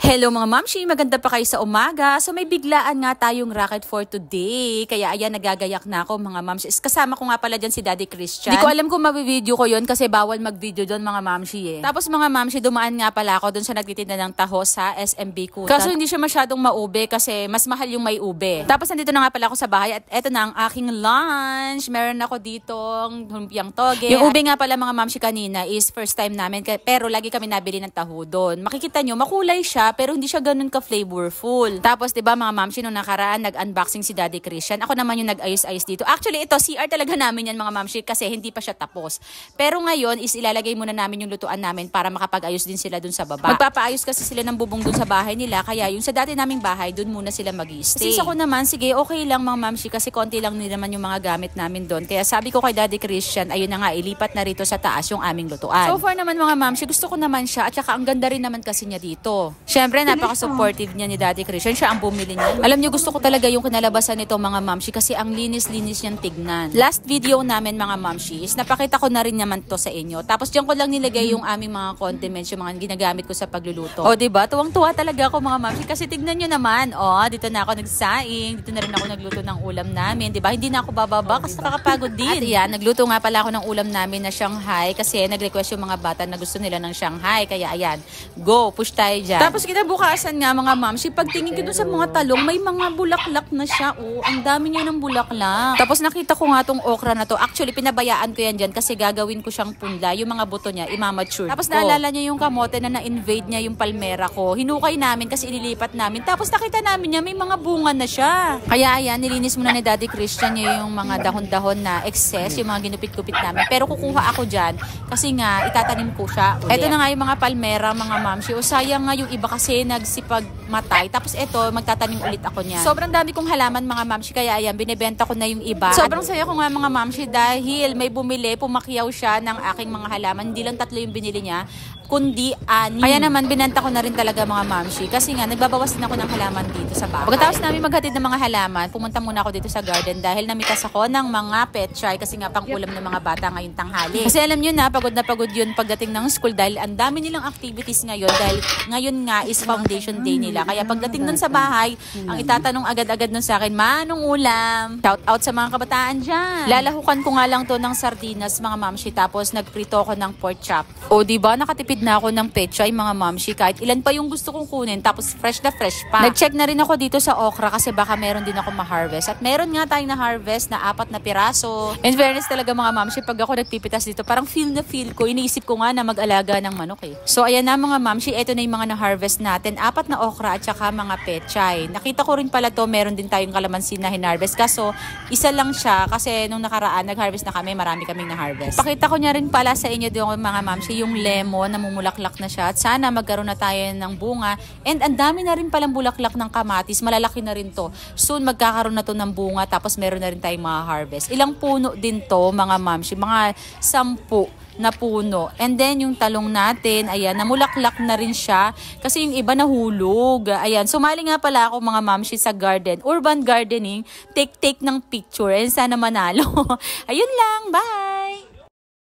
Hello mga mamshi, maganda pa kayo sa umaga. So may biglaan nga tayong racket for today. Kaya ayan, nagagayak na ako mga mamshi. Kasama ko nga pala dyan si Daddy Christian. Di ko alam kung mabivideo ko yon kasi bawal mag-video doon mga mamshi eh. Tapos mga mamshi, dumaan nga pala ako doon sa nagtitinda ng taho sa SMB Kuta. Kaso hindi siya masyadong maube kasi mas mahal yung may ube. Tapos nandito na nga pala ako sa bahay at eto na ang aking lunch. Meron ako ditong lumpiang toge. Yung ube nga pala mga mamshi kanina is first time namin pero lagi kami nabili ng taho doon. Makikita nyo, makulay siya pero hindi siya ganun ka-flavorful. Tapos 'di ba mga mamshi, nung nakaraan nag-unboxing si Daddy Christian. Ako naman yung nag-ayos-ayos dito. Actually ito CR talaga namin yan mga mamshi kasi hindi pa siya tapos. Pero ngayon is ilalagay muna namin yung lutuan namin para makapag-ayos din sila dun sa baba. Magpapaayos kasi sila ng bubong dun sa bahay nila, kaya yung sa dati naming bahay dun muna sila mag-i-stay. Since ako naman, sige okay lang mga mamshi kasi konti lang din naman yung mga gamit namin doon. Kaya sabi ko kay Daddy Christian, ayun na nga, ilipat na rito sa taas yung aming lutuan. So far naman mga mamshi, gusto ko naman siya at saka ang ganda rin naman kasi niya dito. Syempre napaka-supportive niya ni Daddy Christian. Siya ang bumili niya. Alam niyo, gusto ko talaga yung kinalabasan nito mga mamshi kasi ang linis-linis niyang tignan. Last video namin mga mamshi is napakita ko na rin naman to sa inyo. Tapos diyan ko lang nilagay yung aming mga condiments, yung mga ginagamit ko sa pagluluto. O diba? Tuwang-tuwa talaga ako mga mamshi kasi tignan niyo naman. O, dito na ako nagsaing. Dito na rin ako nagluto ng ulam namin. Diba? Hindi na ako bababa kasi nakakapagod din. At yan, nagluto nga pala ako ng ulam namin na Shanghai kasi nag-request yung mga bata na gusto nila ng Shanghai. Kaya ayan, go, push tayo dyan. Tapos kinabukasan nga mga mamshi, pagtingin ko dun sa mga talong, may mga bulaklak na siya. Oh, ang dami niya ng bulaklak. Tapos nakita ko nga tong okra na to. Actually, pinabayaan ko yan dyan kasi gagawin ko siyang punla. Yung mga buto niya, imamature. Tapos naalala niya yung kamote na na-invade niya yung palmera ko. Hinukay namin kasi ililipat namin. Tapos nakita namin niya, may mga bunga na siya. Kaya ayan, nilinis muna ni Daddy Christian niya yung mga dahon-dahon na excess, yung mga ginupit-gupit namin. Pero kukuha ako dyan kasi nga, itatanim ko siya. Ito na nga yung mga palmera, mga mamshi. O sayang nga yung iba kasi nagsipagmatay. Tapos ito, magtatanim ulit ako niyan. Sobrang dami kong halaman mga mamshi, kaya ayan, binibenta ko na yung iba. Sobrang saya ko nga mga mamshi dahil may bumili, pumakyaw siya ng aking mga halaman. Hindi lang 3 yung binili niya, kundi 6. Kaya naman, binenta ko na rin talaga mga mamshi. Kasi nga, nagbabawas din ako ng halaman dito sa bahay. Pagkatapos namin maghatid ng mga halaman, pumunta muna ako dito sa garden dahil namitas ako ng mga petchay kasi nga pang ulam ng mga bata ngayong tanghali. Kasi alam nyo na pagod yun pagdating ng school dahil ang dami nilang activities ngayon dahil ngayon nga is foundation day nila. Kaya pagdating nun sa bahay, ang itatanong agad-agad nun sa akin, manong ulam? Shout out sa mga kabataan dyan. Lalahukan ko nga lang to ng sardinas mga mamshi, tapos nagprito ko ng pork chop. O diba, nakatipid na ako ng petchay mga mamshi, kahit ilan pa yung gusto kong kunin, tapos fresh na fresh pa. Nag-check na rin ako dito sa okra kasi baka meron din ako ma-harvest. At meron nga tayong na-harvest na 4 na piraso. In fairness talaga mga mamshi, pag ako nagpipitas dito, parang feel ko, iniisip ko nga na mag-alaga ng manok eh. So ayan na mga mamshi, ito na yung mga na-harvest natin. 4 na okra at saka mga petchay. Nakita ko rin pala to, meron din tayong kalamansi na hinarvest. Kaso, isa lang siya kasi nung nakaraan, nag-harvest na kami, marami kaming na-harvest. Pakita ko niya rin pala sa inyo doon mga mamshi, yung lemon na mumulaklak na siya. At sana magkaroon na tayo ng bunga. And ang dami na rin palang bulaklak ng kamatis. Malalaki na rin to. Soon, magkakaroon na to ng bunga. Tapos meron na rin tayong mga harvest. Ilang puno din to mga mamshi? Mga 10 na puno. And then, yung talong natin, ayan, namulaklak na rin siya. Kasi yung iba nahulog. Ayan, sumali nga pala ako mga mamshi sa garden. Urban gardening. Take ng picture. And sana manalo. Ayun lang. Bye!